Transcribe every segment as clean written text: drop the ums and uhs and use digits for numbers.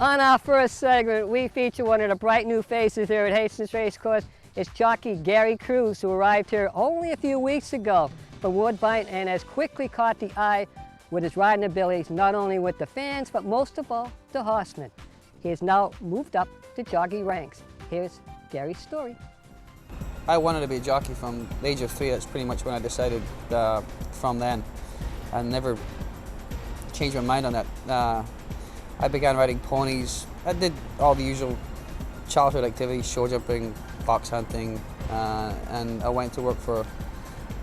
On our first segment, we feature one of the bright new faces here at Hastings Racecourse. It's jockey Garry Cruise, who arrived here only a few weeks ago from Woodbine and has quickly caught the eye with his riding abilities, not only with the fans, but most of all, the horsemen. He has now moved up the jockey ranks. Here's Garry's story. I wanted to be a jockey from the age of 3. That's pretty much when I decided from then. I never changed my mind on that. I began riding ponies. I did all the usual childhood activities, show jumping, fox hunting, and I went to work for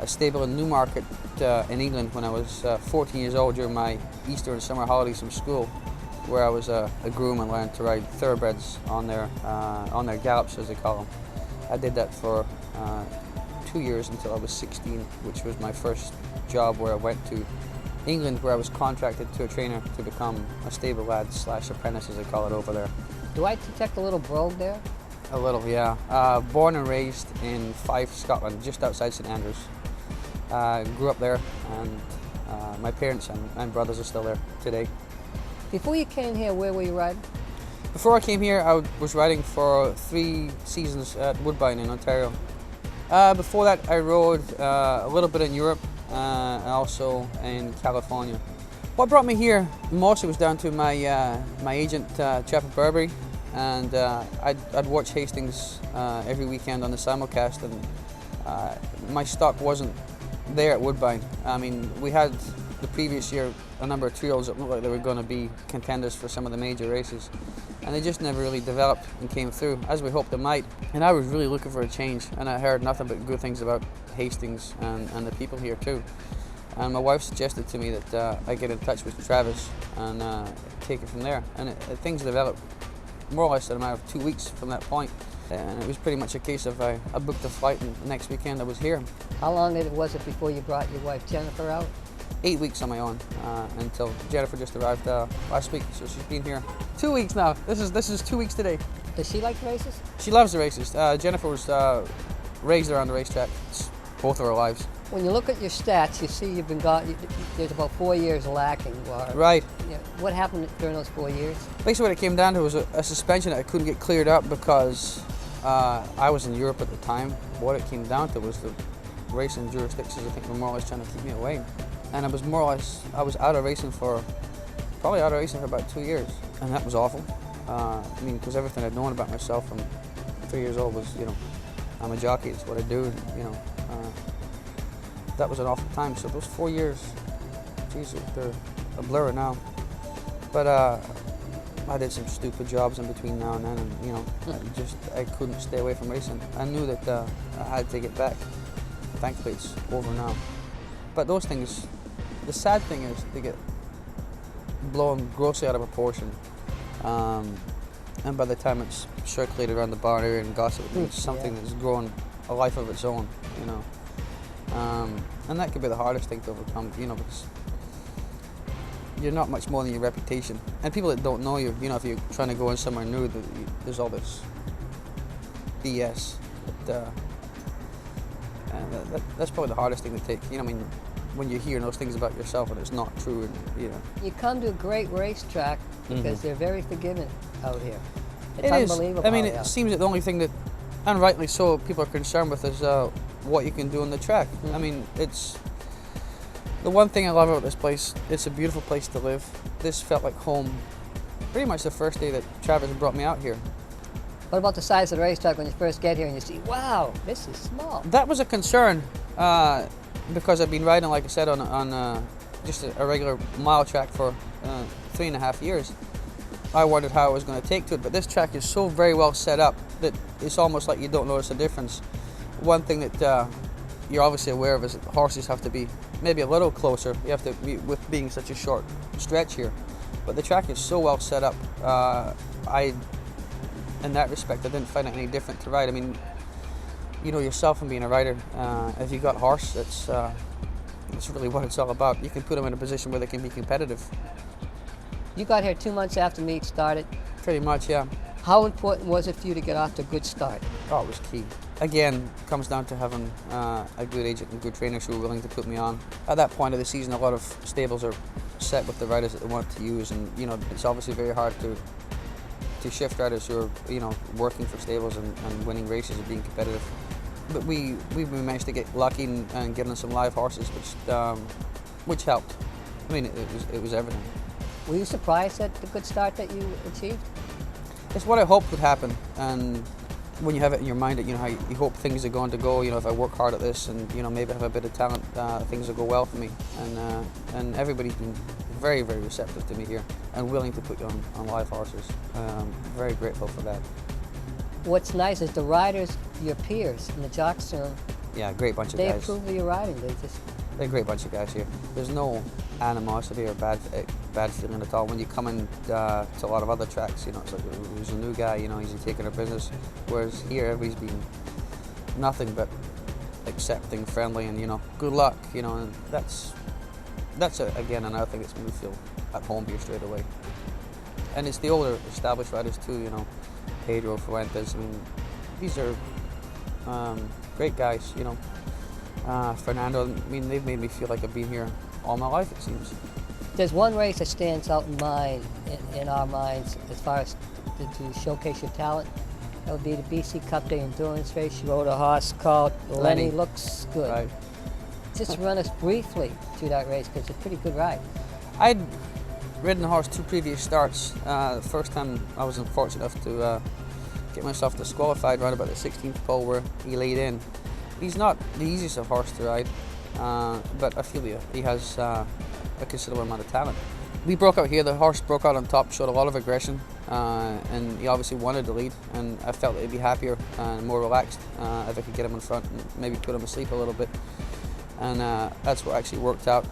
a stable in Newmarket in England when I was 14 years old during my Easter and summer holidays from school, where I was a groom and learned to ride thoroughbreds on their gallops, as they call them. I did that for 2 years until I was 16, which was my first job, where I went to England, where I was contracted to a trainer to become a stable lad / apprentice, as they call it over there. Do I detect a little brogue there? A little, yeah. Born and raised in Fife, Scotland, just outside St Andrews. Grew up there, and my parents and brothers are still there today. Before you came here, where were you riding? Before I came here, I was riding for 3 seasons at Woodbine in Ontario. Before that, I rode a little bit in Europe, and also in California. What brought me here mostly was down to my agent, chap at Burberry, and I'd watch Hastings every weekend on the simulcast, and my stock wasn't there at Woodbine. I mean, we had the previous year a number of trials that looked like they were going to be contenders for some of the major races, and they just never really developed and came through as we hoped they might. And I was really looking for a change, and I heard nothing but good things about Hastings and the people here too. And my wife suggested to me that I get in touch with Travis and take it from there. And things developed more or less in a matter of 2 weeks from that point. And it was pretty much a case of I booked a flight, and the next weekend I was here. How long was it before you brought your wife Jennifer out? 8 weeks on my own, until Jennifer just arrived last week, so she's been here 2 weeks now. This is 2 weeks today. Does she like the races? She loves the races. Jennifer was raised around the racetrack both of her lives. When you look at your stats, you see you've been there's about 4 years lacking. Right. You know, what happened during those 4 years? Basically what it came down to was a suspension that I couldn't get cleared up because I was in Europe at the time. What it came down to was the racing jurisdictions, I think, were more or less trying to keep me away. And I was out of racing for about 2 years. And that was awful. I mean, because everything I'd known about myself from 3 years old was, you know, I'm a jockey, it's what I do, and, you know. That was an awful time. So those 4 years, geez, they're a blur now. But I did some stupid jobs in between now and then, and you know, I couldn't stay away from racing. I knew that I had to get back. Thankfully, it's over now. But those things, the sad thing is, they get blown grossly out of proportion. And by the time it's circulated around the barn area and gossip, it's something that's grown a life of its own, you know. And that could be the hardest thing to overcome, you know, because you're not much more than your reputation. And people that don't know you, you know, if you're trying to go in somewhere new, there's all this BS. That's probably the hardest thing to take. You know, I mean, when you hear those things about yourself and it's not true, and you know. You come to a great racetrack because they're very forgiving out here. It's it unbelievable. is. I mean, it seems that the only thing that, and rightly so, people are concerned with is what you can do on the track. I mean, it's the one thing I love about this place. It's a beautiful place to live. This felt like home pretty much the first day that Travis brought me out here. What about the size of the racetrack when you first get here and you see, wow, this is small? That was a concern because I've been riding, like I said, on just a regular mile track for 3.5 years. I wondered how I was going to take to it, but this track is so very well set up that it's almost like you don't notice a difference. One thing that you're obviously aware of is that horses have to be maybe a little closer. You have to be, with being such a short stretch here. But the track is so well set up. In that respect, I didn't find it any different to ride. I mean, you know yourself and being a rider, if you've got horse, that's really what it's all about. You can put them in a position where they can be competitive. You got here 2 months after meet started. Pretty much, yeah. How important was it for you to get off to a good start? Oh, it was key. Again, it comes down to having a good agent and good trainers who are willing to put me on. At that point of the season, a lot of stables are set with the riders that they want to use, and you know, it's obviously very hard to to shift riders who are, you know, working for stables and winning races and being competitive. But we managed to get lucky and get on some live horses, which helped. I mean, it was everything. Were you surprised at the good start that you achieved? It's what I hoped would happen, and when you have it in your mind that, you know, how you hope things are going to go, you know, if I work hard at this and, you know, maybe I have a bit of talent, things will go well for me. And everybody's been very, very receptive to me here and willing to put you on live horses. Very grateful for that. What's nice is the riders, your peers in the jocks room, Yeah, great bunch of they guys. approve of your riding. They're a great bunch of guys here. There's no animosity or bad feeling at all. When you come in to a lot of other tracks, you know, it's like, who's a new guy, you know, he's taking our business. Whereas here, everybody's been nothing but accepting, friendly, and, you know, good luck, you know, and that's again another thing that's made me feel at home here straight away. And it's the older established riders too, you know, Pedro, Fuentes. I mean, these are great guys, you know. Fernando, I mean, they've made me feel like I've been here all my life, it seems. There's one race that stands out in our minds as far as to showcase your talent. That would be the BC Cup Day endurance race. You rode a horse called Lenny. Looks good. Right. Just run us briefly through that race, because it's a pretty good ride. I'd ridden the horse 2 previous starts. The first time I was unfortunate enough to get myself disqualified right about the 16th pole where he laid in. He's not the easiest of horse to ride, but I feel he has a considerable amount of talent. We broke out here, the horse broke out on top, showed a lot of aggression, and he obviously wanted to lead, and I felt that he'd be happier and more relaxed if I could get him in front and maybe put him asleep a little bit. And that's what actually worked out.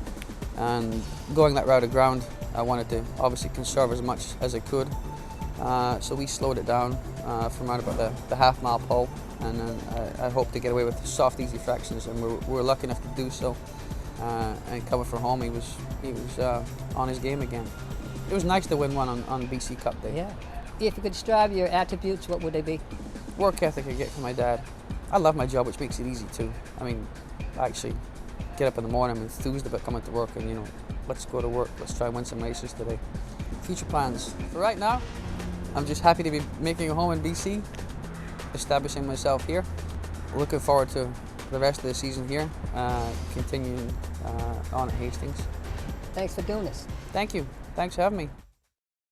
And going that route of ground, I wanted to obviously conserve as much as I could. So we slowed it down from around about the half-mile pole, and then I hoped to get away with soft, easy fractions, and we were lucky enough to do so. And coming from home, he was on his game again. It was nice to win one on BC Cup Day. Yeah. If you could describe your attributes, what would they be? Work ethic I get from my dad. I love my job, which makes it easy too. I mean, I actually get up in the morning, I'm enthused about coming to work, and, you know, let's go to work, let's try and win some races today. Future plans. For right now, I'm just happy to be making a home in BC, establishing myself here. Looking forward to the rest of the season here, continuing on at Hastings. Thanks for doing this. Thank you. Thanks for having me.